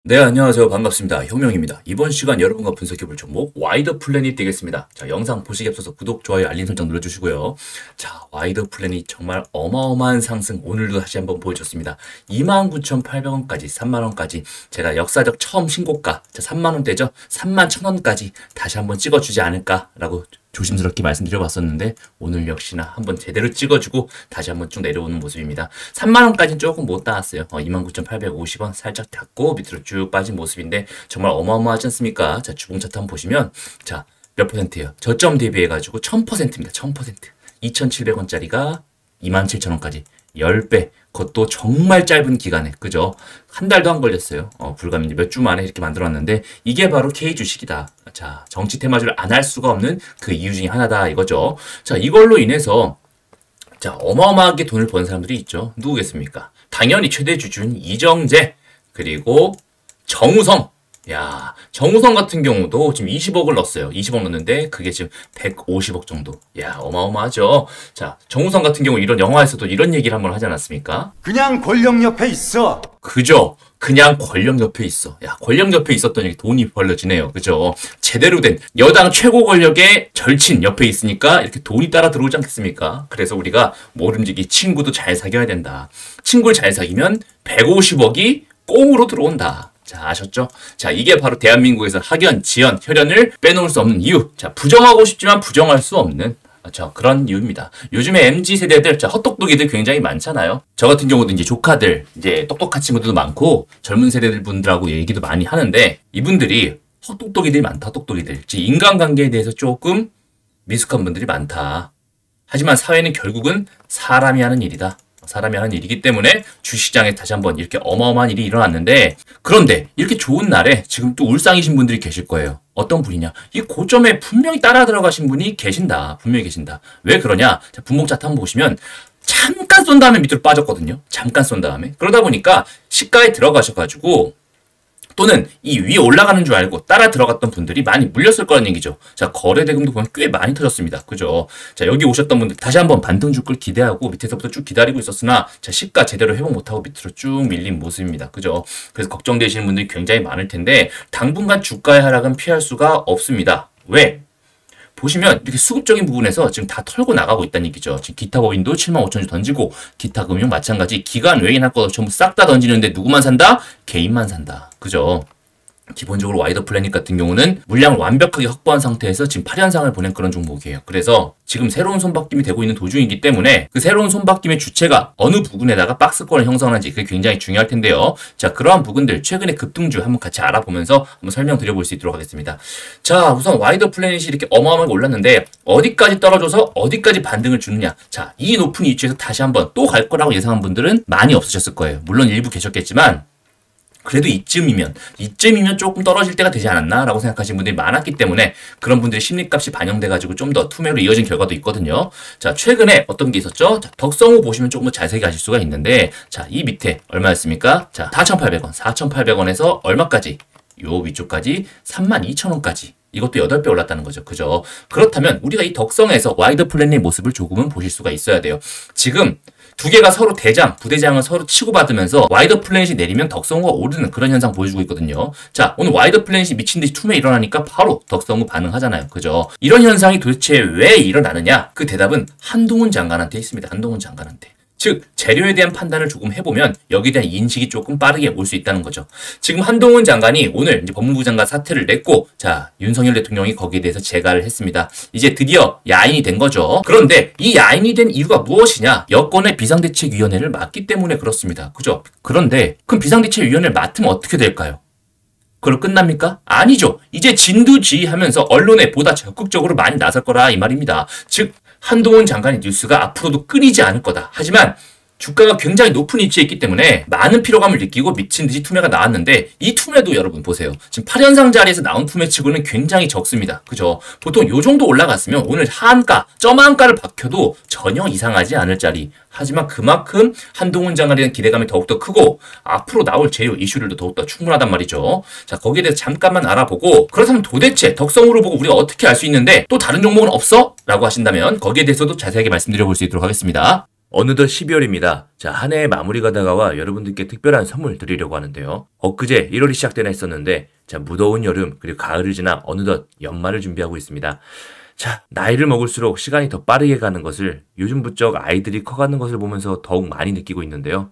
네, 안녕하세요. 반갑습니다. 혁명입니다. 이번 시간 여러분과 분석해볼 종목 와이드 플래닛 되겠습니다. 자, 영상 보시기 앞서서 구독, 좋아요, 알림 설정 눌러주시고요. 자, 와이드 플래닛 정말 어마어마한 상승 오늘도 다시 한번 보여줬습니다. 29,800원까지 3만원까지 제가 역사적 처음 신고가 3만원대죠. 31,000원까지 다시 한번 찍어주지 않을까라고 조심스럽게 말씀드려봤었는데 오늘 역시나 한번 제대로 찍어주고 다시 한번 쭉 내려오는 모습입니다. 3만원까지는 조금 못 닿았어요. 29,850원 살짝 닿고 밑으로 쭉 빠진 모습인데 정말 어마어마하지 않습니까? 자, 주봉 차트 한번 보시면 자, 몇 퍼센트예요? 저점 대비해가지고 1000%입니다. 1000%. 2,700원짜리가 27,000원까지 10배. 그것도 정말 짧은 기간에, 그죠? 한 달도 안 걸렸어요. 불과 몇 주 만에 이렇게 만들어놨는데 이게 바로 K 주식이다. 자, 정치 테마주를 안 할 수가 없는 그 이유 중에 하나다 이거죠. 자, 이걸로 인해서 자, 어마어마하게 돈을 버는 사람들이 있죠. 누구겠습니까? 당연히 최대 주주는 이정재 그리고 정우성. 야, 정우성 같은 경우도 지금 20억을 넣었어요. 20억 넣었는데 그게 지금 150억 정도. 야, 어마어마하죠. 자, 정우성 같은 경우 이런 영화에서도 이런 얘기를 한번 하지 않았습니까? 그냥 권력 옆에 있어. 그죠? 그냥 권력 옆에 있어. 야, 권력 옆에 있었더니 돈이 벌려지네요. 그죠? 제대로 된 여당 최고 권력의 절친 옆에 있으니까 이렇게 돈이 따라 들어오지 않겠습니까? 그래서 우리가 모름지기 친구도 잘 사귀어야 된다. 친구를 잘 사귀면 150억이 꽁으로 들어온다. 자, 아셨죠? 자, 이게 바로 대한민국에서 학연, 지연, 혈연을 빼놓을 수 없는 이유. 자, 부정하고 싶지만 부정할 수 없는 그런 이유입니다. 요즘에 MZ세대들, 자, 헛똑똑이들 굉장히 많잖아요. 저 같은 경우도 이제 조카들, 이제 똑똑한 친구들도 많고, 젊은 세대들 분들하고 얘기도 많이 하는데, 이분들이 헛똑똑이들이 많다, 헛똑똑이들. 즉, 인간관계에 대해서 조금 미숙한 분들이 많다. 하지만 사회는 결국은 사람이 하는 일이다. 사람이 하는 일이기 때문에 주식시장에 다시 한번 이렇게 어마어마한 일이 일어났는데, 그런데 이렇게 좋은 날에 지금 또 울상이신 분들이 계실 거예요. 어떤 분이냐? 이 고점에 분명히 따라 들어가신 분이 계신다. 분명히 계신다. 왜 그러냐? 자, 분봉 차트 한번 보시면 잠깐 쏜 다음에 밑으로 빠졌거든요. 잠깐 쏜 다음에. 그러다 보니까 시가에 들어가셔가지고 또는 이 위에 올라가는 줄 알고 따라 들어갔던 분들이 많이 물렸을 거라는 얘기죠. 자, 거래대금도 보면 꽤 많이 터졌습니다. 그죠? 자, 여기 오셨던 분들 다시 한번 반등 줄 걸 기대하고 밑에서부터 쭉 기다리고 있었으나 자, 시가 제대로 회복 못하고 밑으로 쭉 밀린 모습입니다. 그죠? 그래서 걱정되시는 분들이 굉장히 많을 텐데 당분간 주가의 하락은 피할 수가 없습니다. 왜? 보시면 이렇게 수급적인 부분에서 지금 다 털고 나가고 있다는 얘기죠. 지금 기타 법인도 75,000주 던지고 기타 금융 마찬가지 기관 외인 할 거 전부 싹 다 던지는데 누구만 산다? 개인만 산다. 그죠? 기본적으로 와이드 플래닛 같은 경우는 물량을 완벽하게 확보한 상태에서 지금 8연상을 보낸 그런 종목이에요. 그래서 지금 새로운 손바뀜이 되고 있는 도중이기 때문에 그 새로운 손바뀜의 주체가 어느 부근에다가 박스권을 형성하는지 그게 굉장히 중요할 텐데요. 자, 그러한 부분들 최근에 급등주 한번 같이 알아보면서 한번 설명드려볼 수 있도록 하겠습니다. 자, 우선 와이드 플래닛이 이렇게 어마어마하게 올랐는데 어디까지 떨어져서 어디까지 반등을 주느냐. 자, 이 높은 위치에서 다시 한번 또 갈 거라고 예상한 분들은 많이 없으셨을 거예요. 물론 일부 계셨겠지만 그래도 이쯤이면 조금 떨어질 때가 되지 않았나 라고 생각하시는 분들이 많았기 때문에 그런 분들의 심리값이 반영돼가지고 좀 더 투매로 이어진 결과도 있거든요. 자, 최근에 어떤 게 있었죠? 자, 덕성호 보시면 조금 더 자세히 아실 수가 있는데 자, 이 밑에 얼마였습니까? 자, 4,800원. 4,800원에서 얼마까지? 요 위쪽까지 32,000원까지. 이것도 8배 올랐다는 거죠. 그죠? 그렇다면 우리가 이 덕성에서 와이드 플래닛의 모습을 조금은 보실 수가 있어야 돼요. 지금 두 개가 서로 부대장을 서로 치고받으면서 와이드 플래닛이 내리면 덕성호가 오르는 그런 현상 보여주고 있거든요. 자, 오늘 와이드 플래닛이 미친듯이 투매 일어나니까 바로 덕성호 반응하잖아요. 그죠? 이런 현상이 도대체 왜 일어나느냐? 그 대답은 한동훈 장관한테 있습니다. 한동훈 장관한테. 즉, 재료에 대한 판단을 조금 해보면 여기에 대한 인식이 조금 빠르게 올 수 있다는 거죠. 지금 한동훈 장관이 오늘 이제 법무부 장관 사퇴를 냈고, 자, 윤석열 대통령이 거기에 대해서 재가를 했습니다. 이제 드디어 야인이 된 거죠. 그런데 이 야인이 된 이유가 무엇이냐? 여권의 비상대책위원회를 맡기 때문에 그렇습니다. 그죠? 그런데 그럼 비상대책위원회를 맡으면 어떻게 될까요? 그걸로 끝납니까? 아니죠. 이제 진두지휘하면서 언론에 보다 적극적으로 많이 나설 거라 이 말입니다. 즉, 한동훈 장관의 뉴스가 앞으로도 끊이지 않을 거다. 하지만 주가가 굉장히 높은 위치에 있기 때문에 많은 피로감을 느끼고 미친 듯이 투매가 나왔는데 이 투매도 여러분 보세요. 지금 8연상 자리에서 나온 투매치고는 굉장히 적습니다. 그죠? 보통 요 정도 올라갔으면 오늘 하한가, 점한가를 박혀도 전혀 이상하지 않을 자리. 하지만 그만큼 한동훈 장관에 대한 기대감이 더욱더 크고 앞으로 나올 제휴 이슈들도 더욱더 충분하단 말이죠. 자, 거기에 대해서 잠깐만 알아보고 그렇다면 도대체 덕성호를 보고 우리가 어떻게 알 수 있는데 또 다른 종목은 없어? 라고 하신다면 거기에 대해서도 자세하게 말씀드려볼 수 있도록 하겠습니다. 어느덧 12월입니다. 자, 한 해의 마무리가 다가와 여러분들께 특별한 선물 드리려고 하는데요. 엊그제 1월이 시작되나 했었는데, 자, 무더운 여름 그리고 가을을 지나 어느덧 연말을 준비하고 있습니다. 자, 나이를 먹을수록 시간이 더 빠르게 가는 것을 요즘 부쩍 아이들이 커가는 것을 보면서 더욱 많이 느끼고 있는데요.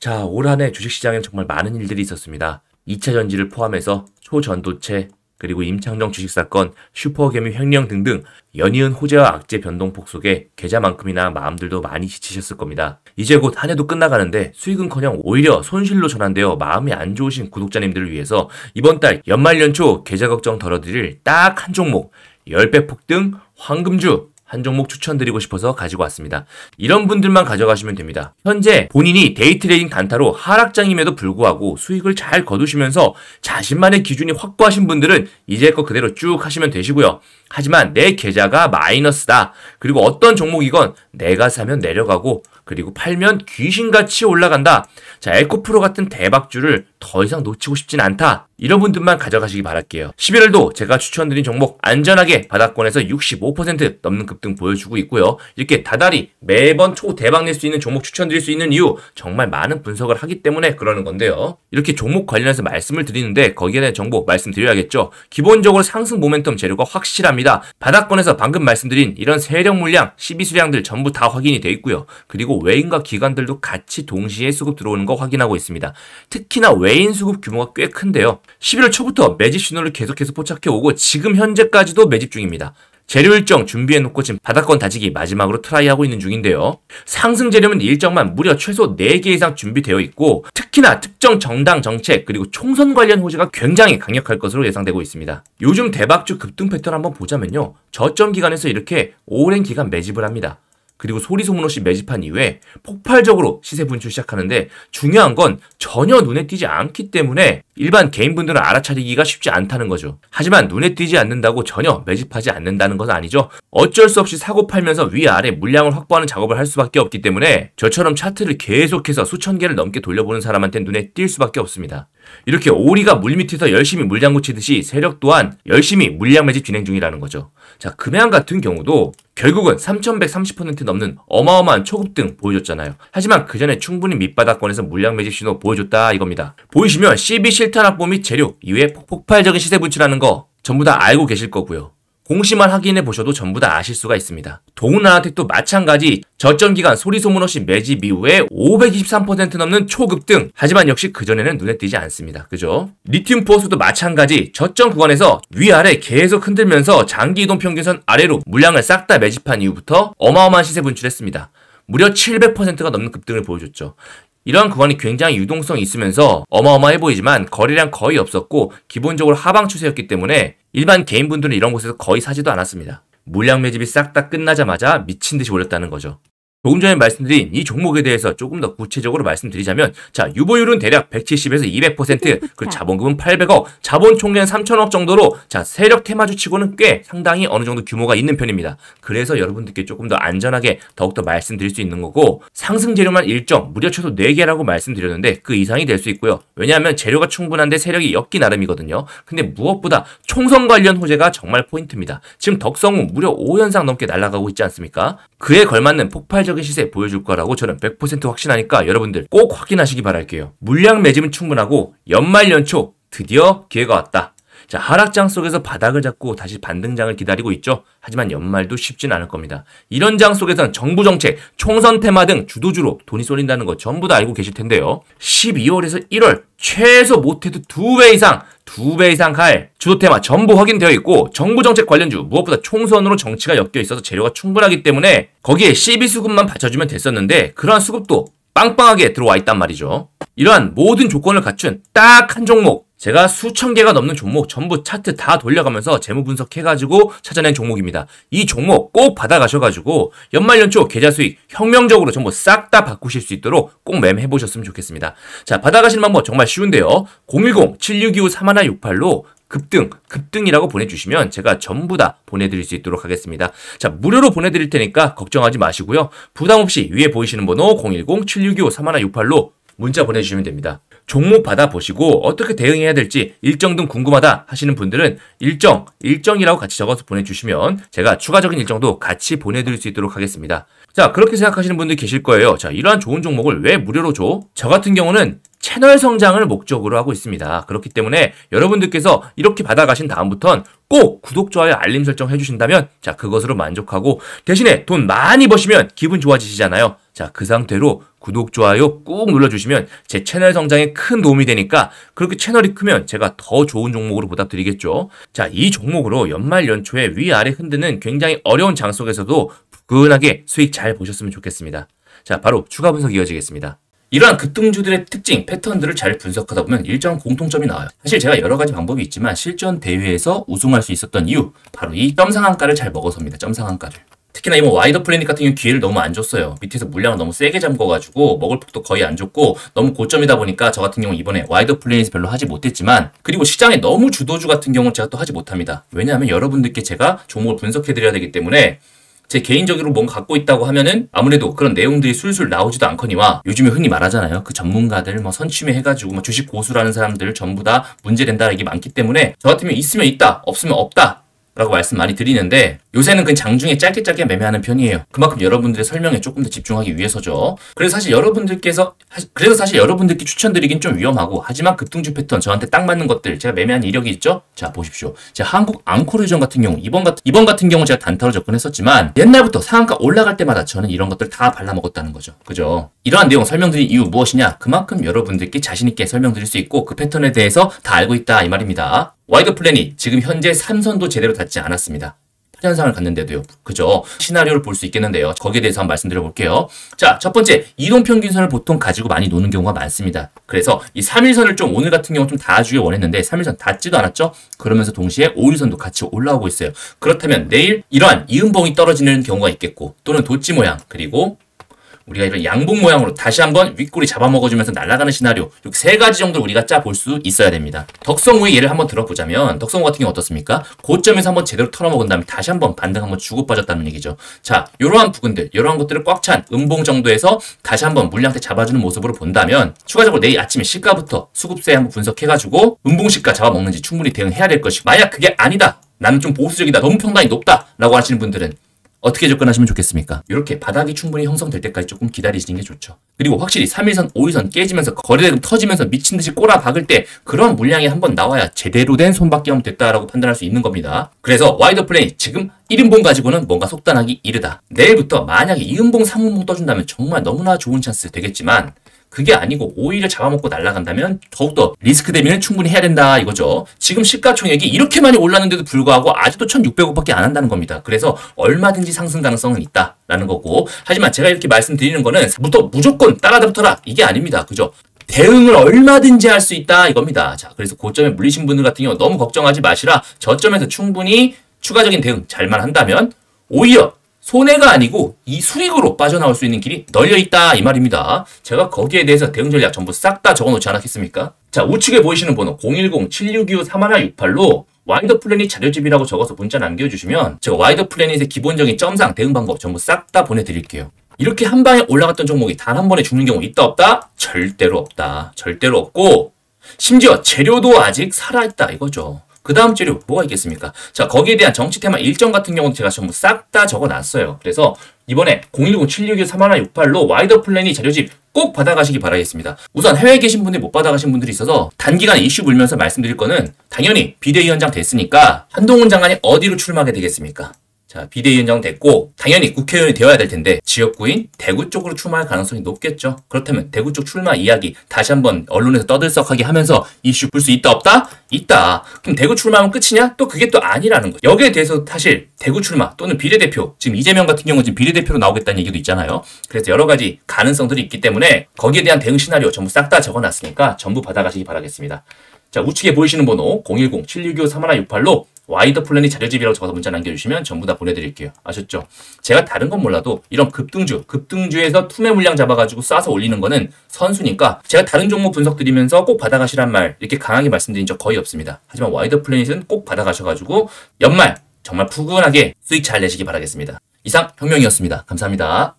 자, 올 한 해 주식시장엔 정말 많은 일들이 있었습니다. 2차 전지를 포함해서 초전도체, 그리고 임창정 주식사건, 슈퍼개미 횡령 등등 연이은 호재와 악재 변동폭 속에 계좌만큼이나 마음들도 많이 지치셨을 겁니다. 이제 곧 한 해도 끝나가는데 수익은커녕 오히려 손실로 전환되어 마음이 안 좋으신 구독자님들을 위해서 이번 달 연말연초 계좌 걱정 덜어드릴 딱 한 종목 10배 폭등 황금주 한 종목 추천드리고 싶어서 가지고 왔습니다. 이런 분들만 가져가시면 됩니다. 현재 본인이 데이트레이딩 단타로 하락장임에도 불구하고 수익을 잘 거두시면서 자신만의 기준이 확고하신 분들은 이제 거 그대로 쭉 하시면 되시고요. 하지만 내 계좌가 마이너스다. 그리고 어떤 종목이건 내가 사면 내려가고 그리고 팔면 귀신같이 올라간다. 자, 에코프로 같은 대박주를 더 이상 놓치고 싶진 않다. 이런 분들만 가져가시기 바랄게요. 11월도 제가 추천드린 종목 안전하게 바닥권에서 65% 넘는 급등 보여주고 있고요. 이렇게 다달이 매번 초대박 낼 수 있는 종목 추천드릴 수 있는 이유 정말 많은 분석을 하기 때문에 그러는 건데요. 이렇게 종목 관련해서 말씀을 드리는데 거기에 대한 정보 말씀드려야겠죠. 기본적으로 상승 모멘텀 재료가 확실합니다. 바닥권에서 방금 말씀드린 이런 세력 물량, 시비수량들 전부 다 확인이 돼 있고요. 그리고 외인과 기관들도 같이 동시에 수급 들어오는 거 확인하고 있습니다. 특히나 외인 수급 규모가 꽤 큰데요. 11월 초부터 매집 신호를 계속해서 포착해오고 지금 현재까지도 매집 중입니다. 재료 일정 준비해놓고 지금 바닥권 다지기 마지막으로 트라이하고 있는 중인데요. 상승 재료는 일정만 무려 최소 4개 이상 준비되어 있고 특히나 특정 정당 정책 그리고 총선 관련 호재가 굉장히 강력할 것으로 예상되고 있습니다. 요즘 대박주 급등 패턴 한번 보자면요. 저점 기간에서 이렇게 오랜 기간 매집을 합니다. 그리고 소리소문 없이 매집한 이후에 폭발적으로 시세 분출 시작하는데 중요한 건 전혀 눈에 띄지 않기 때문에 일반 개인분들은 알아차리기가 쉽지 않다는 거죠. 하지만 눈에 띄지 않는다고 전혀 매집하지 않는다는 것은 아니죠. 어쩔 수 없이 사고 팔면서 위아래 물량을 확보하는 작업을 할 수밖에 없기 때문에 저처럼 차트를 계속해서 수천 개를 넘게 돌려보는 사람한테 눈에 띌 수밖에 없습니다. 이렇게 오리가 물밑에서 열심히 물장구 치듯이 세력 또한 열심히 물량 매집 진행 중이라는 거죠. 자, 금양 같은 경우도 결국은 3,130% 넘는 어마어마한 초급등 보여줬잖아요. 하지만 그 전에 충분히 밑바닥권에서 물량 매집 신호 보여줬다 이겁니다. 보이시면 CB 실탄 확보 및 재료 이외에 폭발적인 시세 분출하는 거 전부 다 알고 계실 거고요. 공시만 확인해 보셔도 전부 다 아실 수가 있습니다. 동은아나텍도 마찬가지 저점 기간 소리소문 없이 매집 이후에 523% 넘는 초급등. 하지만 역시 그전에는 눈에 띄지 않습니다. 그죠? 리튬 포스도 마찬가지 저점 구간에서 위아래 계속 흔들면서 장기 이동 평균선 아래로 물량을 싹 다 매집한 이후부터 어마어마한 시세 분출했습니다. 무려 700%가 넘는 급등을 보여줬죠. 이러한 구간이 굉장히 유동성이 있으면서 어마어마해 보이지만 거래량 거의 없었고 기본적으로 하방 추세였기 때문에 일반 개인분들은 이런 곳에서 거의 사지도 않았습니다. 물량 매집이 싹 다 끝나자마자 미친 듯이 올렸다는 거죠. 조금 전에 말씀드린 이 종목에 대해서 조금 더 구체적으로 말씀드리자면 자, 유보율은 대략 170에서 200%, 그리고 자본금은 800억, 자본 총계는 3천억 정도로 자, 세력 테마주 치고는 꽤 상당히 어느 정도 규모가 있는 편입니다. 그래서 여러분들께 조금 더 안전하게 더욱더 말씀드릴 수 있는 거고 상승 재료만 일정, 무려 최소 4개라고 말씀드렸는데 그 이상이 될 수 있고요. 왜냐하면 재료가 충분한데 세력이 엮기 나름이거든요. 근데 무엇보다 총선 관련 호재가 정말 포인트입니다. 지금 덕성우 무려 5연상 넘게 날아가고 있지 않습니까? 그에 걸맞는 폭발적인 시세 보여줄 거라고 저는 100% 확신하니까 여러분들 꼭 확인하시기 바랄게요. 물량 매집은 충분하고 연말 연초 드디어 기회가 왔다. 자, 하락장 속에서 바닥을 잡고 다시 반등장을 기다리고 있죠. 하지만 연말도 쉽진 않을 겁니다. 이런 장 속에서는 정부 정책, 총선 테마 등 주도주로 돈이 쏠린다는 거 전부 다 알고 계실 텐데요. 12월에서 1월 최소 못해도 2배 이상 갈 주도 테마 전부 확인되어 있고 정부 정책 관련주 무엇보다 총선으로 정치가 엮여 있어서 재료가 충분하기 때문에 거기에 CB 수급만 받쳐주면 됐었는데 그러한 수급도 빵빵하게 들어와 있단 말이죠. 이러한 모든 조건을 갖춘 딱 한 종목, 제가 수천 개가 넘는 종목 전부 차트 다 돌려가면서 재무 분석해가지고 찾아낸 종목입니다. 이 종목 꼭 받아가셔가지고 연말연초 계좌 수익 혁명적으로 전부 싹 다 바꾸실 수 있도록 꼭 매매해보셨으면 좋겠습니다. 자, 받아가시는 방법 정말 쉬운데요. 010-7625-3168로 급등이라고 보내주시면 제가 전부 다 보내드릴 수 있도록 하겠습니다. 자, 무료로 보내드릴 테니까 걱정하지 마시고요. 부담없이 위에 보이시는 번호 010-7625-3168로 문자 보내주시면 됩니다. 종목 받아보시고 어떻게 대응해야 될지 일정 등 궁금하다 하시는 분들은 일정이라고 같이 적어서 보내주시면 제가 추가적인 일정도 같이 보내드릴 수 있도록 하겠습니다. 자, 그렇게 생각하시는 분들이 계실 거예요. 자, 이러한 좋은 종목을 왜 무료로 줘? 저 같은 경우는 채널 성장을 목적으로 하고 있습니다. 그렇기 때문에 여러분들께서 이렇게 받아가신 다음부턴 꼭 구독, 좋아요, 알림 설정 해주신다면 자, 그것으로 만족하고 대신에 돈 많이 버시면 기분 좋아지시잖아요. 자, 그 상태로 구독, 좋아요 꾹 눌러주시면 제 채널 성장에 큰 도움이 되니까 그렇게 채널이 크면 제가 더 좋은 종목으로 보답드리겠죠. 자, 이 종목으로 연말 연초에 위아래 흔드는 굉장히 어려운 장 속에서도 부근하게 수익 잘 보셨으면 좋겠습니다. 자, 바로 추가 분석 이어지겠습니다. 이러한 급등주들의 특징, 패턴들을 잘 분석하다 보면 일정한 공통점이 나와요. 사실 제가 여러 가지 방법이 있지만 실전 대회에서 우승할 수 있었던 이유, 바로 이 점상한가를 잘 먹어서입니다. 점상한가를. 특히나 이번 와이더 플래닛 같은 경우 기회를 너무 안 줬어요. 밑에서 물량을 너무 세게 잠궈가지고 먹을 폭도 거의 안 줬고 너무 고점이다 보니까 저 같은 경우 이번에 와이더 플래닛 별로 하지 못했지만, 그리고 시장에 너무 주도주 같은 경우는 제가 또 하지 못합니다. 왜냐하면 여러분들께 제가 종목을 분석해드려야 되기 때문에 제 개인적으로 뭔가 갖고 있다고 하면은 아무래도 그런 내용들이 술술 나오지도 않거니와, 요즘에 흔히 말하잖아요. 그 전문가들 뭐 선취매 해가지고 뭐 주식 고수라는 사람들 전부 다 문제된다 이게 많기 때문에 저 같으면 있으면 있다, 없으면 없다 라고 말씀 많이 드리는데, 요새는 그냥 장중에 짧게 매매하는 편이에요. 그만큼 여러분들의 설명에 조금 더 집중하기 위해서죠. 그래서 사실 여러분들께 추천드리긴 좀 위험하고, 하지만 급등주 패턴 저한테 딱 맞는 것들 제가 매매한 이력이 있죠. 자, 보십시오. 제가 한국 앙코르전 같은 경우 이번 같은 경우 제가 단타로 접근했었지만 옛날부터 상한가 올라갈 때마다 저는 이런 것들 다 발라먹었다는 거죠. 그죠? 이러한 내용 설명드린 이유 무엇이냐? 그만큼 여러분들께 자신있게 설명드릴 수 있고 그 패턴에 대해서 다 알고 있다 이 말입니다. 와이더 플랜이 지금 현재 3선도 제대로 닿지 않았습니다. 현상을 갖는데도요. 그죠? 시나리오를 볼 수 있겠는데요. 거기에 대해서 한번 말씀드려 볼게요. 자, 첫 번째, 이동평균선을 보통 가지고 많이 노는 경우가 많습니다. 그래서 이 3일선을 좀 오늘 같은 경우 좀 닿아주길 원했는데 3일선 닿지도 않았죠? 그러면서 동시에 5일선도 같이 올라오고 있어요. 그렇다면 내일 이러한 이음봉이 떨어지는 경우가 있겠고, 또는 도치 모양, 그리고 우리가 이런 양봉 모양으로 다시 한번 윗꼬리 잡아먹어주면서 날아가는 시나리오, 이렇게 세 가지 정도를 우리가 짜 볼 수 있어야 됩니다. 덕성우의 예를 한번 들어보자면 덕성우 같은 경우 어떻습니까? 고점에서 한번 제대로 털어먹은 다음에 다시 한번 반등 한번 주고 빠졌다는 얘기죠. 자, 이러한 부분들, 이러한 것들을 꽉 찬 음봉 정도에서 다시 한번 물량대 잡아주는 모습으로 본다면 추가적으로 내일 아침에 시가부터 수급세 한번 분석해가지고 음봉 시가 잡아먹는지 충분히 대응해야 될 것이고, 만약 그게 아니다, 나는 좀 보수적이다, 너무 평단이 높다 라고 하시는 분들은 어떻게 접근하시면 좋겠습니까? 이렇게 바닥이 충분히 형성될 때까지 조금 기다리시는 게 좋죠. 그리고 확실히 3일선, 5일선 깨지면서 거래대금 터지면서 미친듯이 꼬라 박을 때 그런 물량이 한번 나와야 제대로 된 손바뀌 하면 됐다라고 판단할 수 있는 겁니다. 그래서 와이더 플레이 지금 1인봉 가지고는 뭔가 속단하기 이르다. 내일부터 만약에 2인봉, 3인봉 떠준다면 정말 너무나 좋은 찬스 되겠지만, 그게 아니고 오히려 잡아먹고 날아간다면 더욱더 리스크 대비는 충분히 해야 된다 이거죠. 지금 시가총액이 이렇게 많이 올랐는데도 불구하고 아직도 1,600억밖에 안 한다는 겁니다. 그래서 얼마든지 상승 가능성은 있다라는 거고, 하지만 제가 이렇게 말씀드리는 거는 무조건 따라붙어라 이게 아닙니다. 그죠? 대응을 얼마든지 할 수 있다 이겁니다. 자, 그래서 고점에 물리신 분들 같은 경우 너무 걱정하지 마시라. 저점에서 충분히 추가적인 대응 잘만 한다면 오히려 손해가 아니고 이 수익으로 빠져나올 수 있는 길이 널려있다 이 말입니다. 제가 거기에 대해서 대응 전략 전부 싹 다 적어놓지 않았겠습니까? 자, 우측에 보이시는 번호 010-7625-3168로 와이더 플래닛 자료집이라고 적어서 문자 남겨주시면 제가 와이더 플래닛의 기본적인 점상 대응 방법 전부 싹 다 보내드릴게요. 이렇게 한 방에 올라갔던 종목이 단 한 번에 죽는 경우 있다 없다? 절대로 없다. 절대로 없고, 심지어 재료도 아직 살아있다 이거죠. 그 다음 재료 뭐가 있겠습니까? 자, 거기에 대한 정치 테마 일정 같은 경우는 제가 전부 싹 다 적어놨어요. 그래서 이번에 010-7625-3168로 와이더 플래닛 자료집 꼭 받아가시기 바라겠습니다. 우선 해외에 계신 분들이 못 받아가신 분들이 있어서 단기간 이슈 불면서 말씀드릴 거는, 당연히 비대위원장 됐으니까 한동훈 장관이 어디로 출마하게 되겠습니까? 자, 비대위원장 됐고 당연히 국회의원이 되어야 될 텐데 지역구인 대구 쪽으로 출마할 가능성이 높겠죠. 그렇다면 대구 쪽 출마 이야기 다시 한번 언론에서 떠들썩하게 하면서 이슈 풀 수 있다 없다? 있다. 그럼 대구 출마하면 끝이냐? 또 그게 또 아니라는 거죠. 여기에 대해서 사실 대구 출마 또는 비례대표, 지금 이재명 같은 경우는 지금 비례대표로 나오겠다는 얘기도 있잖아요. 그래서 여러 가지 가능성들이 있기 때문에 거기에 대한 대응 시나리오 전부 싹 다 적어놨으니까 전부 받아가시기 바라겠습니다. 자, 우측에 보이시는 번호 010-7625-3168로 와이더 플래닛 자료집이라고 적어서 문자 남겨주시면 전부 다 보내드릴게요. 아셨죠? 제가 다른 건 몰라도 이런 급등주에서 투매 물량 잡아가지고 쏴서 올리는 거는 선수니까 제가 다른 종목 분석 드리면서 꼭 받아가시란 말 이렇게 강하게 말씀드린 적 거의 없습니다. 하지만 와이더 플래닛은 꼭 받아가셔가지고 연말 정말 푸근하게 수익 잘 내시기 바라겠습니다. 이상 혁명이었습니다. 감사합니다.